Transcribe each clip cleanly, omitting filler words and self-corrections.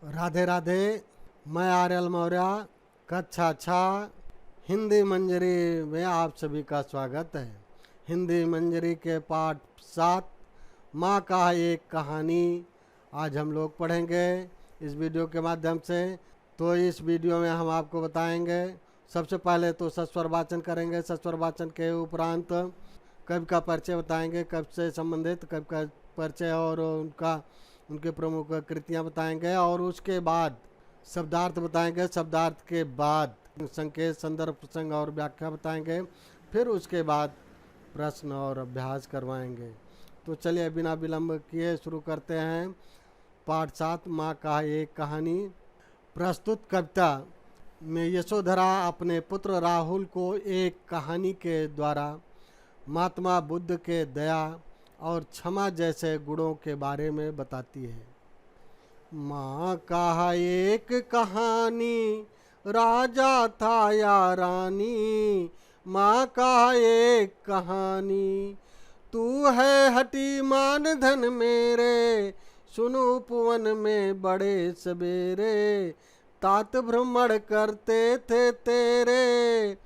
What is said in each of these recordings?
राधे राधे। मैं आर्यल मौर्य कक्षा 6 हिंदी मंजरी में आप सभी का स्वागत है। हिंदी मंजरी के पाठ 7 माँ का एक कहानी आज हम लोग पढ़ेंगे इस वीडियो के माध्यम से। तो इस वीडियो में हम आपको बताएंगे, सबसे पहले तो सस्वर वाचन करेंगे। सस्वर वाचन के उपरांत कवि का परिचय बताएंगे, कवि से संबंधित कवि का परिचय और उनके प्रमुख कृतियाँ बताएंगे, और उसके बाद शब्दार्थ बताएंगे। शब्दार्थ के बाद संकेत, संदर्भ, प्रसंग और व्याख्या बताएंगे। फिर उसके बाद प्रश्न और अभ्यास करवाएंगे। तो चलिए बिना विलंब किए शुरू करते हैं। पाठ 7 माँ का एक कहानी। प्रस्तुत कविता में यशोधरा अपने पुत्र राहुल को एक कहानी के द्वारा महात्मा बुद्ध के दया और क्षमा जैसे गुणों के बारे में बताती है। माँ का एक कहानी, राजा था या रानी। माँ का एक कहानी, तू है हटी मान धन मेरे, सुनो उपवन में बड़े सवेरे। तात भ्रमण करते थे तेरे,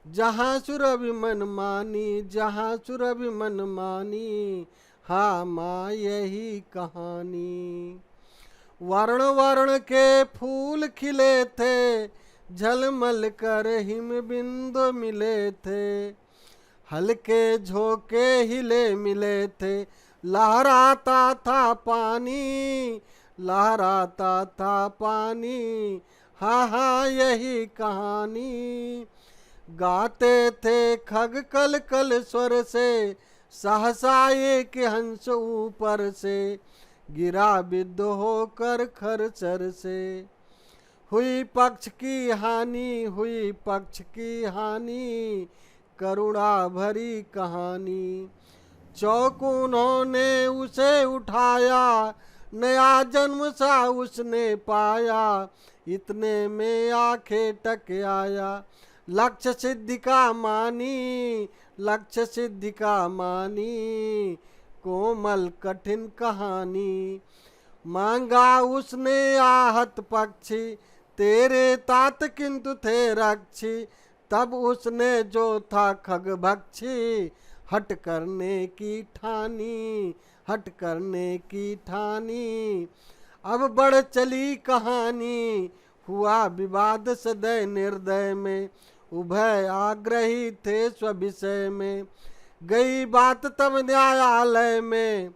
जहाँ सुरभि मन मानी, जहाँ सुरभि मन मानी। हाँ माँ यही कहानी। वर्ण वर्ण के फूल खिले थे, झलमल कर हिम बिंदु मिले थे। हल्के झोंके हिले मिले थे, लहराता था पानी, लहराता था पानी। हाँ हाँ यही कहानी। गाते थे खग कल कल स्वर से, सहसा एक हंस ऊपर से गिरा विद्ध होकर खरचर से। हुई पक्ष की हानि, हुई पक्ष की हानि, करुणा भरी कहानी। चौकुनों ने उसे उठाया, नया जन्म सा उसने पाया। इतने में आंखें टक आया, लक्ष्य सिद्धि का मानी, लक्ष्य सिद्धि का मानी। कोमल कठिन कहानी। मांगा उसने आहत पक्षी, तेरे तात किंतु थे रक्षी। तब उसने जो था खग भक्षी, हट करने की ठानी, हट करने की ठानी। अब बढ़ चली कहानी, हुआ विवाद सदय निर्दय में। उभय आग्रही थे स्विषय में, गई बात तब न्यायालय में,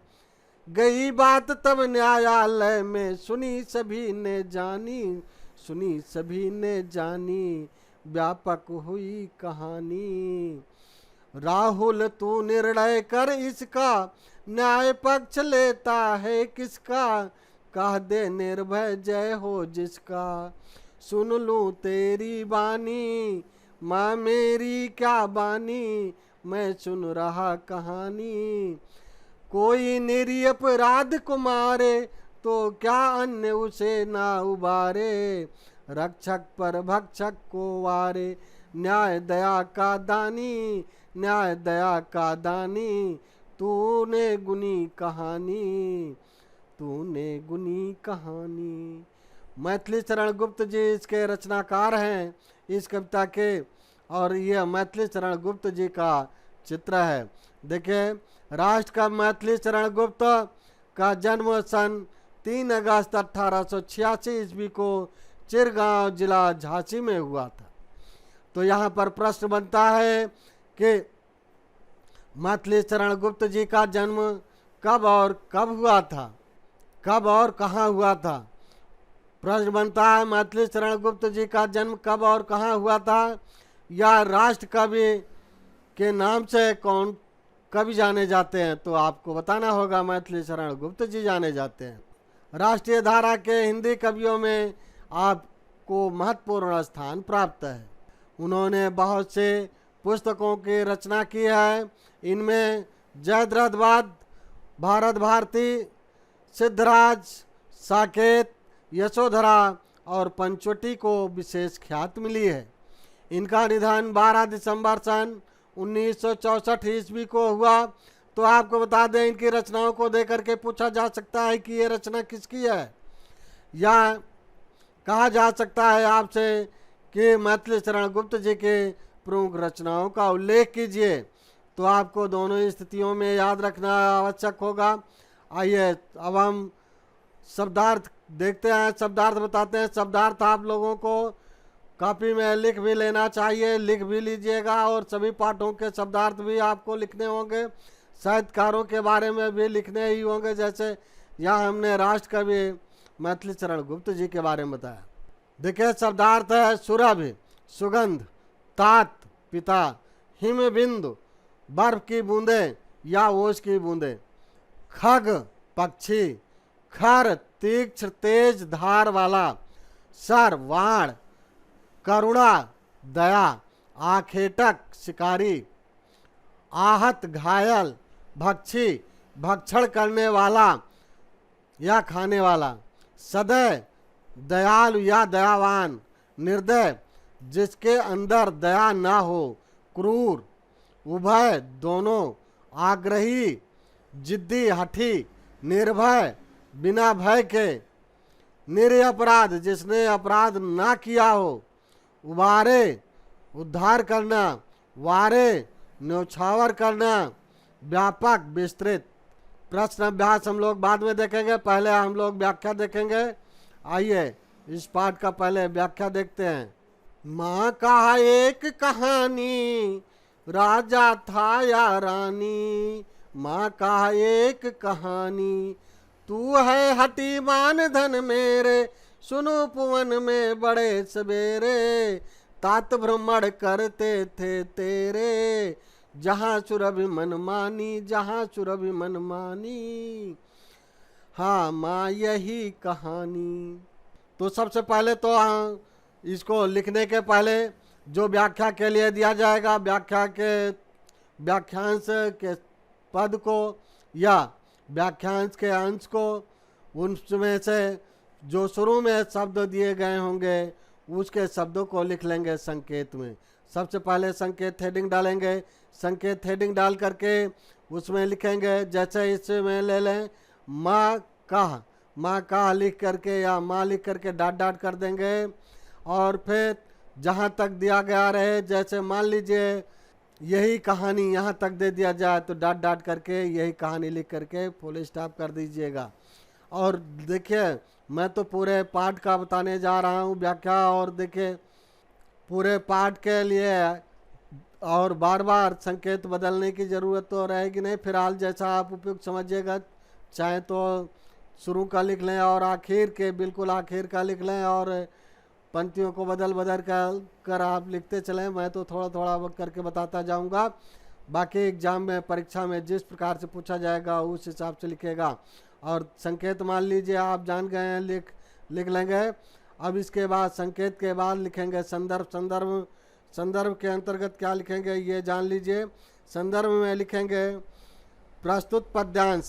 गई बात तब न्यायालय में। सुनी सभी ने जानी, सुनी सभी ने जानी, व्यापक हुई कहानी। राहुल तू निर्णय कर इसका, न्याय पक्ष लेता है किसका। कह दे निर्भय जय हो जिसका, सुन लूं तेरी बानी। माँ मेरी क्या बानी, मैं सुन रहा कहानी। कोई निरी अपराध को मारे, तो क्या अन्य उसे ना उबारे। रक्षक पर भक्षक को वारे, न्याय दया का दानी, न्याय दया का दानी। तूने गुनी कहानी, तूने गुनी कहानी। मैथिली चरण गुप्त जी इसके रचनाकार हैं इस कविता के, और यह मैथिली चरण गुप्त जी का चित्र है। देखिए, राष्ट्र का मैथिली चरण गुप्त का जन्म सन 3 अगस्त 1886 ईस्वी को चिरगांव जिला झांसी में हुआ था। तो यहाँ पर प्रश्न बनता है कि मैथिली चरण गुप्त जी का जन्म कब और कब हुआ था, कब और कहाँ हुआ था। प्रश्न बनता है मैथिली चरण गुप्त जी का जन्म कब और कहाँ हुआ था, या राष्ट्र कवि के नाम से कौन कवि जाने जाते हैं। तो आपको बताना होगा मैथिली चरण गुप्त जी जाने जाते हैं। राष्ट्रीय धारा के हिंदी कवियों में आपको महत्वपूर्ण स्थान प्राप्त है। उन्होंने बहुत से पुस्तकों की रचना की है। इनमें जयद्रथवाद, भारत भारती, सिद्धराज, साकेत, यशोधरा और पंचवटी को विशेष ख्याति मिली है। इनका निधन 12 दिसंबर सन 1964 ईस्वी को हुआ। तो आपको बता दें, इनकी रचनाओं को देकर के पूछा जा सकता है कि ये रचना किसकी है। या कहा जा सकता है आपसे कि मैथिली शरण गुप्त जी के प्रमुख रचनाओं का उल्लेख कीजिए, तो आपको दोनों ही स्थितियों में याद रखना आवश्यक होगा। आइए अब हम शब्दार्थ देखते हैं, शब्दार्थ बताते हैं। शब्दार्थ आप लोगों को कॉपी में लिख भी लेना चाहिए, लिख भी लीजिएगा, और सभी पाठों के शब्दार्थ भी आपको लिखने होंगे। साहित्यकारों के बारे में भी लिखने ही होंगे, जैसे यहाँ हमने राष्ट्र कवि मैथिली शरण गुप्त जी के बारे में बताया। देखिए शब्दार्थ है सुरभि सुगंध, तात पिता, हिम बिंदु बर्फ की बूंदें या ओस की बूंदें, खग पक्षी, खर तीक्ष्ण तेज धार वाला, सर वाण, करुणा दया, आखेटक शिकारी, आहत घायल, भक्षी भक्षण करने वाला या खाने वाला, सदैव दयालु या दयावान, निर्दय जिसके अंदर दया ना हो, क्रूर, उभय दोनों, आग्रही जिद्दी हठी, निर्भय बिना भय के, निरपराध जिसने अपराध ना किया हो, उबारे उद्धार करना, वारे न्यौछावर करना, व्यापक विस्तृत। प्रश्न अभ्यास हम लोग बाद में देखेंगे, पहले हम लोग व्याख्या देखेंगे। आइए इस पाठ का पहले व्याख्या देखते हैं। माँ का एक कहानी, राजा था या रानी, माँ का एक कहानी, तू है हटी मान धन मेरे, सुनो पुवन में बड़े सवेरे, तात भ्रमण करते थे तेरे, जहाँ सुरभि मन मानी, जहाँ सुरभि मन मानी, हाँ माँ यही कहानी। तो सबसे पहले तो इसको लिखने के पहले जो व्याख्या के लिए दिया जाएगा, व्याख्या के व्याख्यांश के पद को या व्याख्यांश के अंश को, उनमें से जो शुरू में शब्द दिए गए होंगे उसके शब्दों को लिख लेंगे संकेत में। सबसे पहले संकेत हेडिंग डालेंगे, संकेत हेडिंग डाल करके उसमें लिखेंगे, जैसे इसमें ले लें माँ का, माँ का लिख करके या माँ लिख करके डाट डाट कर देंगे, और फिर जहाँ तक दिया गया रहे, जैसे मान लीजिए यही कहानी यहाँ तक दे दिया जाए तो डाट डाट करके यही कहानी लिख करके फुल स्टॉप कर दीजिएगा। और देखिए मैं तो पूरे पाठ का बताने जा रहा हूँ व्याख्या, और देखिए पूरे पाठ के लिए और बार बार संकेत बदलने की ज़रूरत तो रहेगी नहीं। फिलहाल जैसा आप उपयुक्त समझिएगा, चाहे तो शुरू का लिख लें और आखिर के बिल्कुल आखिर का लिख लें, और पंक्तियों को बदल बदल कर आप लिखते चलें। मैं तो थोड़ा थोड़ा वक्त करके बताता जाऊंगा, बाकी एग्जाम में परीक्षा में जिस प्रकार से पूछा जाएगा उस हिसाब से लिखेगा। और संकेत मान लीजिए आप जान गए हैं, लिख लेंगे। अब इसके बाद संकेत के बाद लिखेंगे संदर्भ। संदर्भ के अंतर्गत क्या लिखेंगे ये जान लीजिए। संदर्भ में लिखेंगे प्रस्तुत पद्यांश,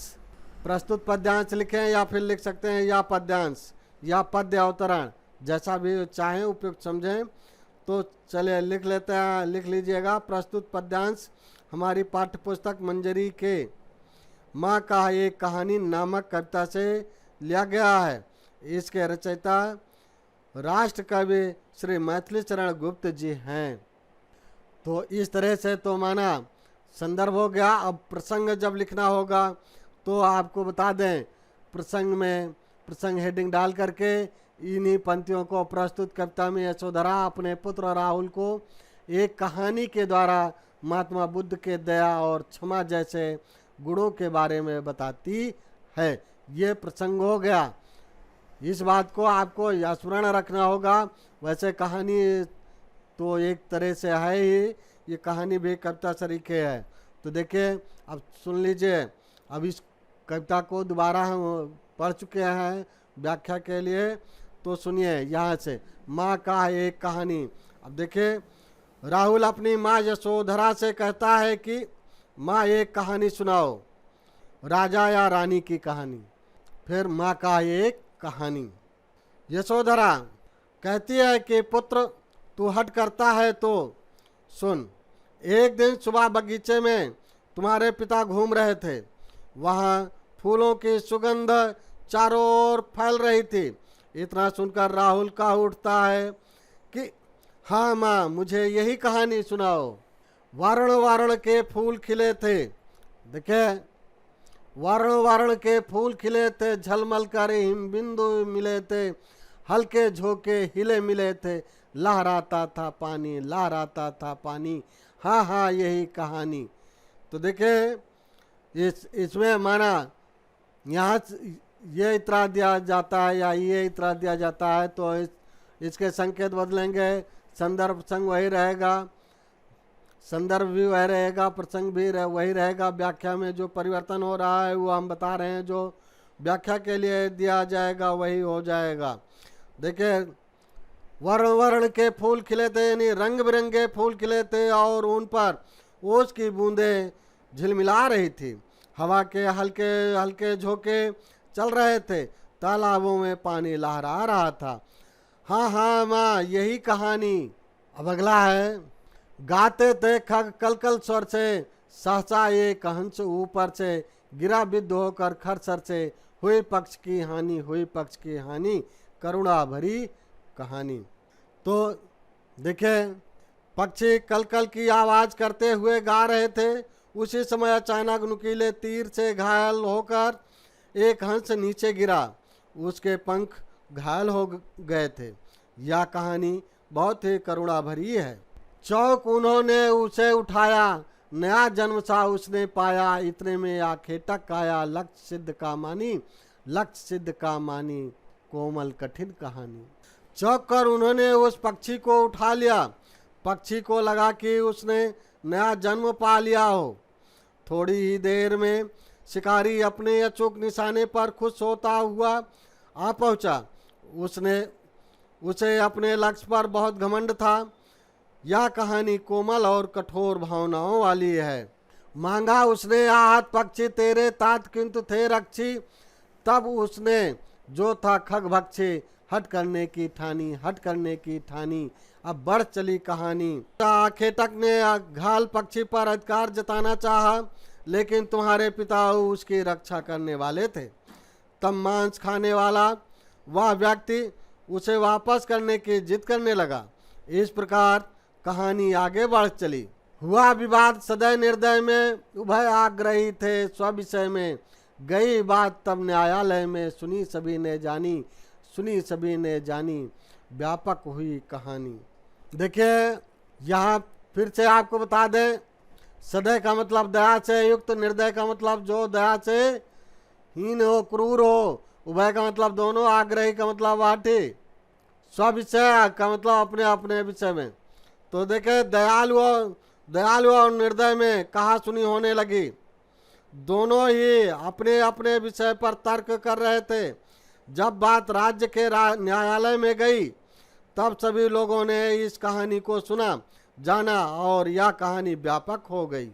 प्रस्तुत पद्यांश लिखें या फिर लिख सकते हैं या पद्यांश या पद्य अवतरण, जैसा भी चाहें उपयुक्त समझें। तो चलिए लिख लेते हैं, लिख लीजिएगा। प्रस्तुत पद्यांश हमारी पाठ्य पुस्तक मंजरी के माँ का एक कहानी नामक कविता से लिया गया है। इसके रचयिता राष्ट्र कवि श्री मैथिली शरण गुप्त जी हैं। तो इस तरह से तो माना संदर्भ हो गया। अब प्रसंग जब लिखना होगा तो आपको बता दें, प्रसंग में प्रसंग हेडिंग डाल करके इन्हीं पंक्तियों को, प्रस्तुत कविता में यशोधरा अपने पुत्र राहुल को एक कहानी के द्वारा महात्मा बुद्ध के दया और क्षमा जैसे गुणों के बारे में बताती है। ये प्रसंग हो गया। इस बात को आपको स्मरण रखना होगा। वैसे कहानी तो एक तरह से है ही, ये कहानी भी कविता तरीके है। तो देखिए अब सुन लीजिए। अब इस कविता को दोबारा हम पढ़ चुके हैं व्याख्या के लिए, तो सुनिए यहाँ से। माँ का एक कहानी। अब देखिए राहुल अपनी माँ यशोधरा से कहता है कि माँ एक कहानी सुनाओ, राजा या रानी की कहानी। फिर माँ का एक कहानी। यशोधरा कहती है कि पुत्र तू हट करता है तो सुन। एक दिन सुबह बगीचे में तुम्हारे पिता घूम रहे थे। वहाँ फूलों की सुगंध चारों ओर फैल रही थी। इतना सुनकर राहुल कह उठता है कि हाँ माँ, मुझे यही कहानी सुनाओ। वारण वारण के फूल खिले थे, देखे, वारण वारण के फूल खिले थे, झलमल कर हिम बिंदु मिले थे, हल्के झोंके हिले मिले थे, लहराता था पानी, लहराता था पानी, हाँ हाँ यही कहानी। तो देखे, इसमें माना यहाँ ये इतरा दिया जाता है या ये इतरा दिया जाता है, तो इसके संकेत बदलेंगे, संदर्भ संग वही रहेगा, संदर्भ भी वही रहेगा, प्रसंग भी वही रहेगा। व्याख्या में जो परिवर्तन हो रहा है वो हम बता रहे हैं, जो व्याख्या के लिए दिया जाएगा वही हो जाएगा। देखिए, वर्ण वर्ण के फूल खिले थे, यानी रंग बिरंगे फूल खिले थे और उन पर ओस की बूंदें झिलमिला रही थी। हवा के हल्के हल्के झोंके चल रहे थे, तालाबों में पानी लहरा रहा था। हाँ हाँ माँ, यही कहानी। अब अगला है, गाते थे खग कलकल स्वर से, सहसा एक हंस ऊपर से, गिरा बिद्ध होकर खरसर से, हुई पक्ष की हानि, हुई पक्ष की हानि, करुणा भरी कहानी। तो देखे, पक्षी कलकल की आवाज करते हुए गा रहे थे। उसी समय अचानक नुकीले तीर से घायल होकर एक हंस नीचे गिरा, उसके पंख घायल हो गए थे। यह कहानी बहुत ही करुणा भरी है। चौक उन्होंने उसे उठाया, नया जन्म सा उसने पाया, इतने में आखेटक आया, लक्ष्य सिद्ध का मानी, लक्ष्य सिद्ध का मानी, कोमल कठिन कहानी। चौक कर उन्होंने उस पक्षी को उठा लिया। पक्षी को लगा कि उसने नया जन्म पा लिया हो। थोड़ी ही देर में शिकारी अपने अचूक निशाने पर खुश होता हुआ आ पहुंचा। उसे अपने लक्ष्य पर बहुत घमंड था। यह कहानी कोमल और कठोर भावनाओं वाली है। मांगा उसने आहत पक्षी तेरे तात किंतु थे रक्षी, तब उसने जो था खग भक्षी, हट करने की ठानी, हट करने की ठानी। अब बढ़ चली कहानी। आखेटक ने घायल पक्षी पर अधिकार जताना चाहा, लेकिन तुम्हारे पिता उसकी रक्षा करने वाले थे। तब मांस खाने वाला वह व्यक्ति उसे वापस करने की जिद करने लगा। इस प्रकार कहानी आगे बढ़ चली। हुआ विवाद सदैव निर्दय में, उभय आग्रही थे स्विषय में, गई बात तब न्यायालय में, सुनी सभी ने जानी, सुनी सभी ने जानी, व्यापक हुई कहानी। देखिए, यहाँ फिर से आपको बता दें, सदैव का मतलब दया से युक्त, निर्दय का मतलब जो दया से हीन हो, क्रूर हो, उभय का मतलब दोनों, आग्रही का मतलब वाटी, स्विषय का मतलब अपने अपने विषय में। तो देखे, दयालु और निर्दय में कहा सुनी होने लगी। दोनों ही अपने अपने विषय पर तर्क कर रहे थे। जब बात राज्य के न्यायालय में गई, तब सभी लोगों ने इस कहानी को सुना, जाना और यह कहानी व्यापक हो गई,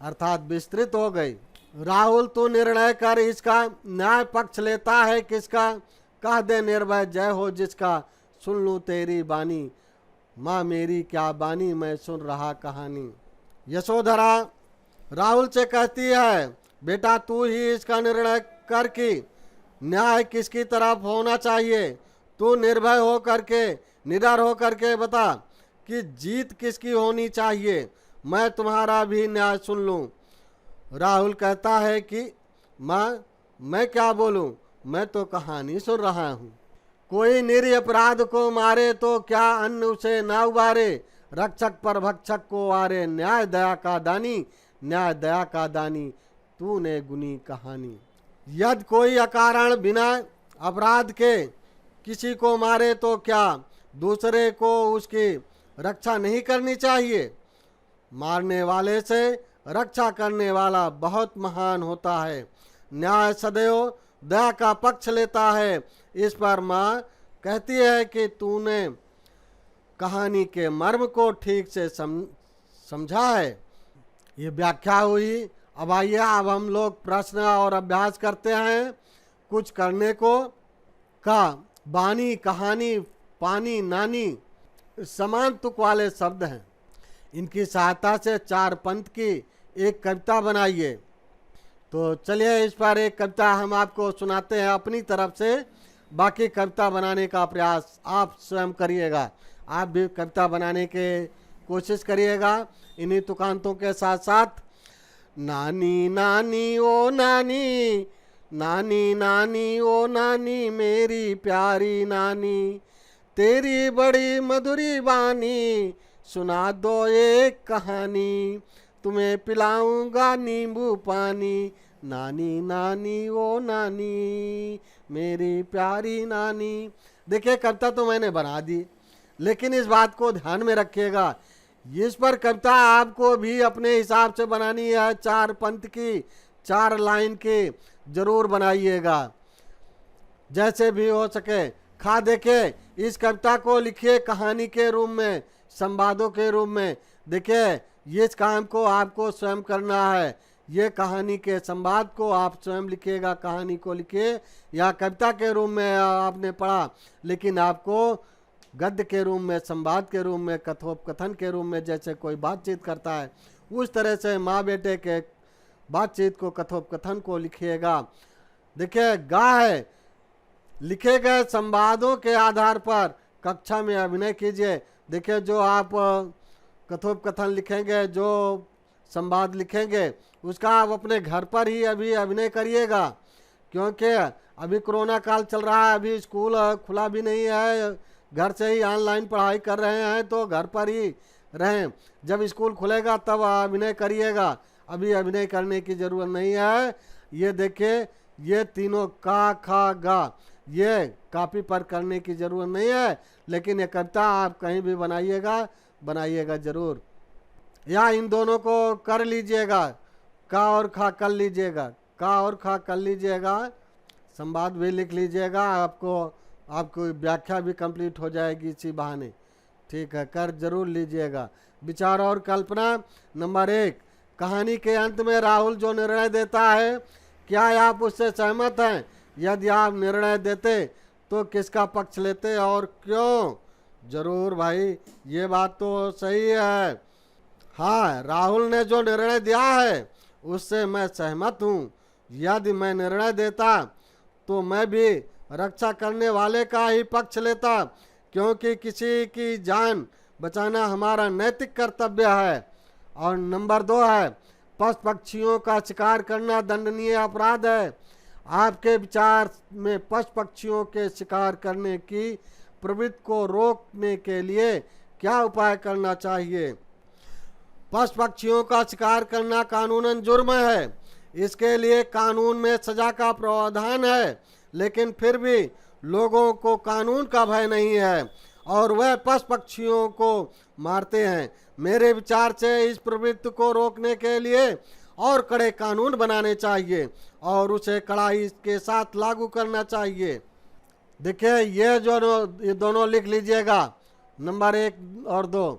अर्थात विस्तृत हो गई। राहुल, तू निर्णय कर, इसका न्याय पक्ष लेता है किसका? कह दे निर्भय जय हो जिसका, सुन लूं तेरी बानी, माँ मेरी क्या बानी, मैं सुन रहा कहानी। यशोधरा राहुल से कहती है, बेटा तू ही इसका निर्णय कर कि न्याय किसकी तरफ होना चाहिए। तू निर्भय हो करके, निडर हो करके बता कि जीत किसकी होनी चाहिए, मैं तुम्हारा भी न्याय सुन लूं। राहुल कहता है कि माँ, मैं क्या बोलूं, मैं तो कहानी सुन रहा हूँ। कोई निरीह अपराध को मारे तो क्या अन्न उसे ना उबारे, रक्षक पर भक्षक को वारे, न्याय दया का दानी, न्याय दया का दानी, तूने गुनी कहानी। यदि कोई अकारण बिना अपराध के किसी को मारे तो क्या दूसरे को उसकी रक्षा नहीं करनी चाहिए? मारने वाले से रक्षा करने वाला बहुत महान होता है। न्याय सदैव दया का पक्ष लेता है। इस पर माँ कहती है कि तूने कहानी के मर्म को ठीक से समझा है। ये व्याख्या हुई। अब आइए, अब हम लोग प्रश्न और अभ्यास करते हैं। कुछ करने को का बानी, कहानी, पानी, नानी समान तुक वाले शब्द हैं। इनकी सहायता से 4 पंथ की एक कविता बनाइए। तो चलिए, इस पर एक कविता हम आपको सुनाते हैं अपनी तरफ से, बाकी कविता बनाने का प्रयास आप स्वयं करिएगा। आप भी कविता बनाने के कोशिश करिएगा इन्हीं तुकांतों के साथ साथ। नानी नानी ओ नानी, नानी नानी ओ नानी, मेरी प्यारी नानी, तेरी बड़ी मधुरी बानी, सुना दो एक कहानी, तुम्हें पिलाऊंगा नींबू पानी, नानी नानी ओ नानी, मेरी प्यारी नानी। देखिए कविता तो मैंने बना दी, लेकिन इस बात को ध्यान में रखिएगा, इस पर कविता आपको भी अपने हिसाब से बनानी है। 4 पंक्ति की, 4 लाइन की जरूर बनाइएगा, जैसे भी हो सके। देखिए इस कविता को लिखिए कहानी के रूप में, संवादों के रूप में। देखिए इस काम को आपको स्वयं करना है। ये कहानी के संवाद को आप स्वयं लिखिएगा, कहानी को लिखिए, या कविता के रूप में आपने पढ़ा, लेकिन आपको गद्य के रूप में, संवाद के रूप में, कथोपकथन के रूप में, जैसे कोई बातचीत करता है उस तरह से माँ बेटे के बातचीत को, कथोपकथन को लिखिएगा। देखिए है लिखे गए संवादों के आधार पर कक्षा में अभिनय कीजिए। देखिए जो आप कथोपकथन लिखेंगे, जो संवाद लिखेंगे, उसका आप अपने घर पर ही अभी अभिनय करिएगा, क्योंकि अभी कोरोना काल चल रहा है, अभी स्कूल खुला भी नहीं है, घर से ही ऑनलाइन पढ़ाई कर रहे हैं, तो घर पर ही रहें। जब स्कूल खुलेगा तब अभिनय करिएगा, अभी अभिनय करने की ज़रूरत नहीं है। ये देखिए ये तीनों का, खा, गा, ये कॉपी पर करने की ज़रूरत नहीं है, लेकिन ये कविता आप कहीं भी बनाइएगा ज़रूर, या इन दोनों को कर लीजिएगा, का और खा कर लीजिएगा, का और खा कर लीजिएगा, संवाद भी लिख लीजिएगा, आपको व्याख्या भी कंप्लीट हो जाएगी इसी बहाने। ठीक है, कर जरूर लीजिएगा। विचार और कल्पना नंबर 1, कहानी के अंत में राहुल जो निर्णय देता है, क्या आप उससे सहमत हैं? यदि आप निर्णय देते तो किसका पक्ष लेते और क्यों? जरूर भाई, ये बात तो सही है। हाँ, राहुल ने जो निर्णय दिया है उससे मैं सहमत हूँ। यदि मैं निर्णय देता तो मैं भी रक्षा करने वाले का ही पक्ष लेता, क्योंकि किसी की जान बचाना हमारा नैतिक कर्तव्य है। और नंबर 2 है, पशु पक्षियों का शिकार करना दंडनीय अपराध है। आपके विचार में पशु पक्षियों के शिकार करने की प्रवृत्ति को रोकने के लिए क्या उपाय करना चाहिए? पशु पक्षियों का शिकार करना कानूनन जुर्म है, इसके लिए कानून में सजा का प्रावधान है, लेकिन फिर भी लोगों को कानून का भय नहीं है और वह पशु पक्षियों को मारते हैं। मेरे विचार से इस प्रवृत्ति को रोकने के लिए और कड़े कानून बनाने चाहिए और उसे कड़ाई के साथ लागू करना चाहिए। देखिए ये दोनों लिख लीजिएगा, नंबर 1 और 2।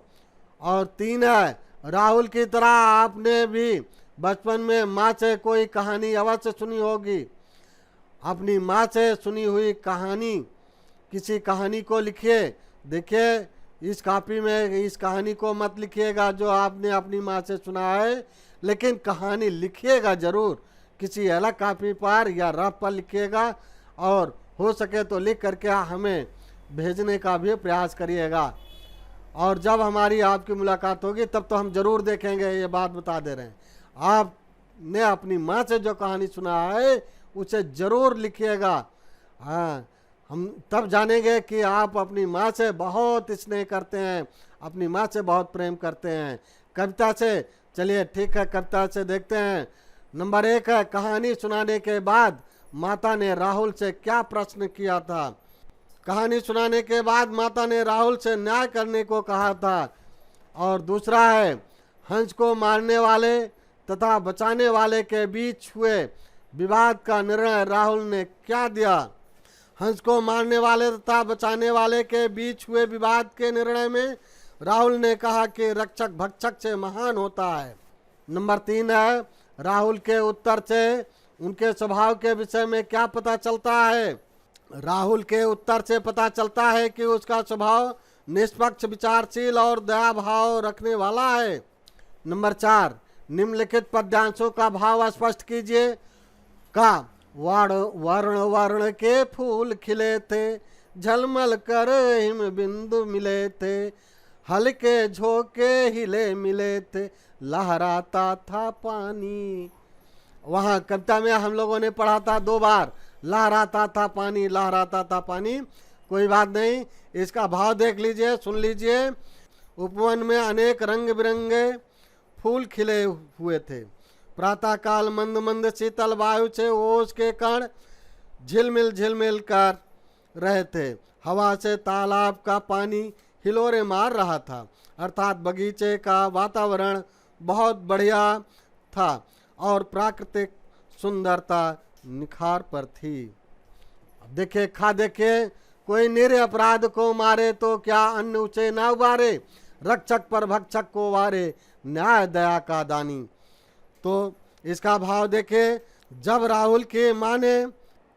और 3 है, राहुल की तरह आपने भी बचपन में माँ से कोई कहानी अवश्य सुनी होगी। अपनी माँ से सुनी हुई कहानी, किसी कहानी को लिखिए। देखिए इस कॉपी में इस कहानी को मत लिखिएगा जो आपने अपनी माँ से सुना है, लेकिन कहानी लिखिएगा ज़रूर, किसी अलग कॉपी पर या रफ पर लिखिएगा, और हो सके तो लिख करके हमें भेजने का भी प्रयास करिएगा। और जब हमारी आपकी मुलाकात होगी तब तो हम ज़रूर देखेंगे, ये बात बता दे रहे हैं। आपने अपनी माँ से जो कहानी सुना है उसे ज़रूर लिखिएगा। हाँ, हम तब जानेंगे कि आप अपनी माँ से बहुत स्नेह करते हैं, अपनी माँ से बहुत प्रेम करते हैं। कविता से, चलिए ठीक है, कविता से देखते हैं। नंबर 1 है, कहानी सुनाने के बाद माता ने राहुल से क्या प्रश्न किया था? कहानी सुनाने के बाद माता ने राहुल से न्याय करने को कहा था। और दूसरा है, हंस को मारने वाले तथा बचाने वाले के बीच हुए विवाद का निर्णय राहुल ने क्या दिया? हंस को मारने वाले तथा बचाने वाले के बीच हुए विवाद के निर्णय में राहुल ने कहा कि रक्षक भक्षक से महान होता है। नंबर 3 है, राहुल के उत्तर से उनके स्वभाव के विषय में क्या पता चलता है? राहुल के उत्तर से पता चलता है कि उसका स्वभाव निष्पक्ष, विचारशील और दया भाव रखने वाला है। नंबर 4, निम्नलिखित पद्यांशों का भाव स्पष्ट कीजिए। का वर्ण वर्ण के फूल खिले थे, झलमल कर हिम बिंदु मिले थे, हल्के झोंके हिले मिले थे, लहराता था पानी। वहाँ कविता में हम लोगों ने पढ़ा था 2 बार, लहराता था पानी, लहराता था पानी। कोई बात नहीं, इसका भाव देख लीजिए, सुन लीजिए। उपवन में अनेक रंग बिरंगे फूल खिले हुए थे। प्रातःकाल मंद मंद शीतल वायु से ओस के कण झिलमिल झिलमिल कर रहे थे। हवा से तालाब का पानी हिलोरे मार रहा था, अर्थात बगीचे का वातावरण बहुत बढ़िया था और प्राकृतिक सुंदरता निखार पर थी। अब देखिए, कोई निरपराध को मारे तो क्या अन्न उसे न उबारे, रक्षक पर भक्षक को वारे, न्याय दया का दानी। तो इसका भाव देखे। जब राहुल की माँ ने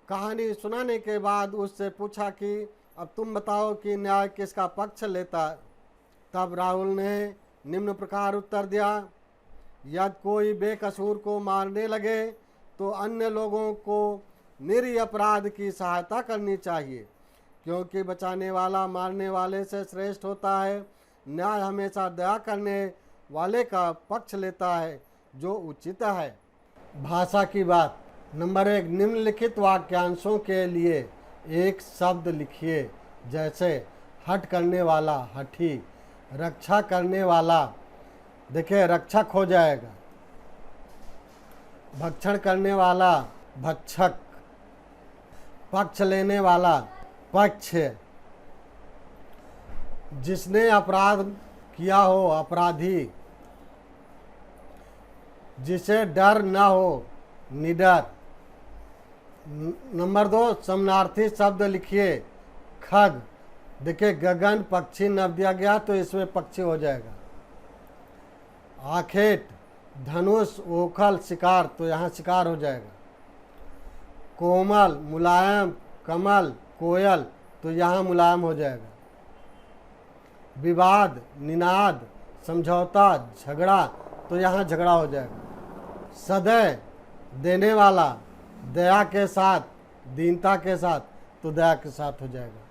कहानी सुनाने के बाद उससे पूछा कि अब तुम बताओ कि न्याय किसका पक्ष लेता, तब राहुल ने निम्न प्रकार उत्तर दिया, यदि कोई बेकसूर को मारने लगे तो अन्य लोगों को निरीह अपराध की सहायता करनी चाहिए, क्योंकि बचाने वाला मारने वाले से श्रेष्ठ होता है। न्याय हमेशा दया करने वाले का पक्ष लेता है, जो उचित है। भाषा की बात। नंबर 1, निम्नलिखित वाक्यांशों के लिए एक शब्द लिखिए, जैसे हट करने वाला हठी, रक्षा करने वाला, देखिए रक्षक हो जाएगा, भक्षण करने वाला भक्षक, पक्ष लेने वाला पक्ष, जिसने अपराध किया हो अपराधी, जिसे डर न हो निडर। नंबर 2, समानार्थी शब्द लिखिए, खग, देखिए गगन पक्षी नव दिया गया तो इसमें पक्षी हो जाएगा। आखेट, धनुष, ओखल, शिकार, तो यहाँ शिकार हो जाएगा। कोमल, मुलायम, कमल, कोयल, तो यहाँ मुलायम हो जाएगा। विवाद, निनाद, समझौता, झगड़ा, तो यहाँ झगड़ा हो जाएगा। सदैव, देने वाला, दया के साथ, दीनता के साथ, तो दया के साथ हो जाएगा।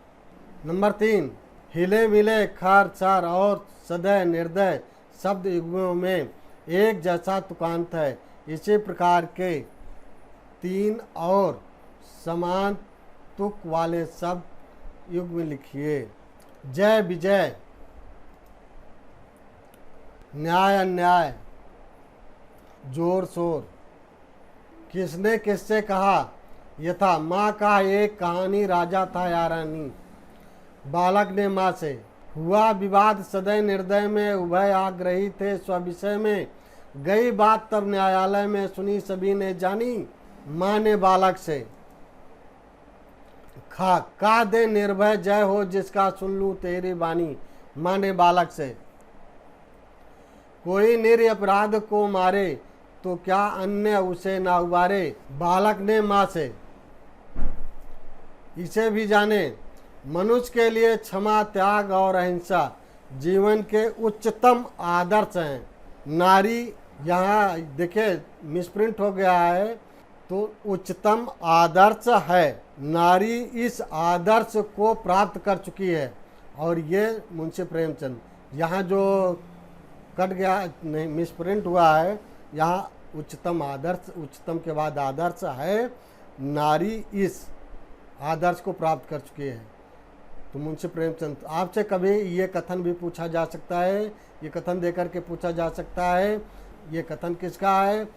नंबर 3, हिले मिले, खर चर और सदैव निर्दय शब्द युग्मों में एक जैसा तुकांत है। इसी प्रकार के 3 और समान तुक वाले शब्द युग्म लिखिए। जय विजय, न्याय अन्याय, जोर शोर। किसने किससे कहा, यथा माँ का एक कहानी राजा था या रानी। बालक ने माँ से, हुआ विवाद सदैव निर्दय में, उभय आग्रही थे स्वविषय में, गई बात तब न्यायालय में, सुनी सभी ने जानी। माँ ने बालक से, खा का दे निर्भय जय हो जिसका सुन लूं तेरी वाणी। माँ ने बालक से, कोई निरपराध को मारे तो क्या अन्य उसे ना उबारे। बालक ने माँ से, इसे भी जाने, मनुष्य के लिए क्षमा, त्याग और अहिंसा जीवन के उच्चतम आदर्श हैं। नारी, यहाँ देखिए मिसप्रिंट हो गया है, तो उच्चतम आदर्श है। नारी इस आदर्श को प्राप्त कर चुकी है। और ये मुंशी प्रेमचंद, यहाँ जो कट गया नहीं, मिसप्रिंट हुआ है, यहाँ उच्चतम आदर्श, उच्चतम के बाद आदर्श है। नारी इस आदर्श को प्राप्त कर चुकी है। तो मुंशी प्रेमचंद, आपसे कभी ये कथन भी पूछा जा सकता है, ये कथन देकर के पूछा जा सकता है, ये कथन किसका है।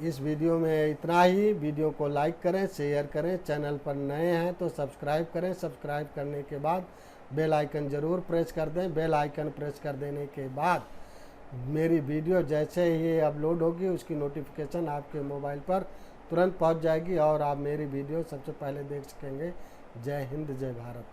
इस वीडियो में इतना ही। वीडियो को लाइक करें, शेयर करें, चैनल पर नए हैं तो सब्सक्राइब करें। सब्सक्राइब करने के बाद बेल आइकन ज़रूर प्रेस कर दें। बेल आइकन प्रेस कर देने के बाद मेरी वीडियो जैसे ही अपलोड होगी उसकी नोटिफिकेशन आपके मोबाइल पर तुरंत पहुंच जाएगी और आप मेरी वीडियो सबसे पहले देख सकेंगे। जय हिंद, जय भारत।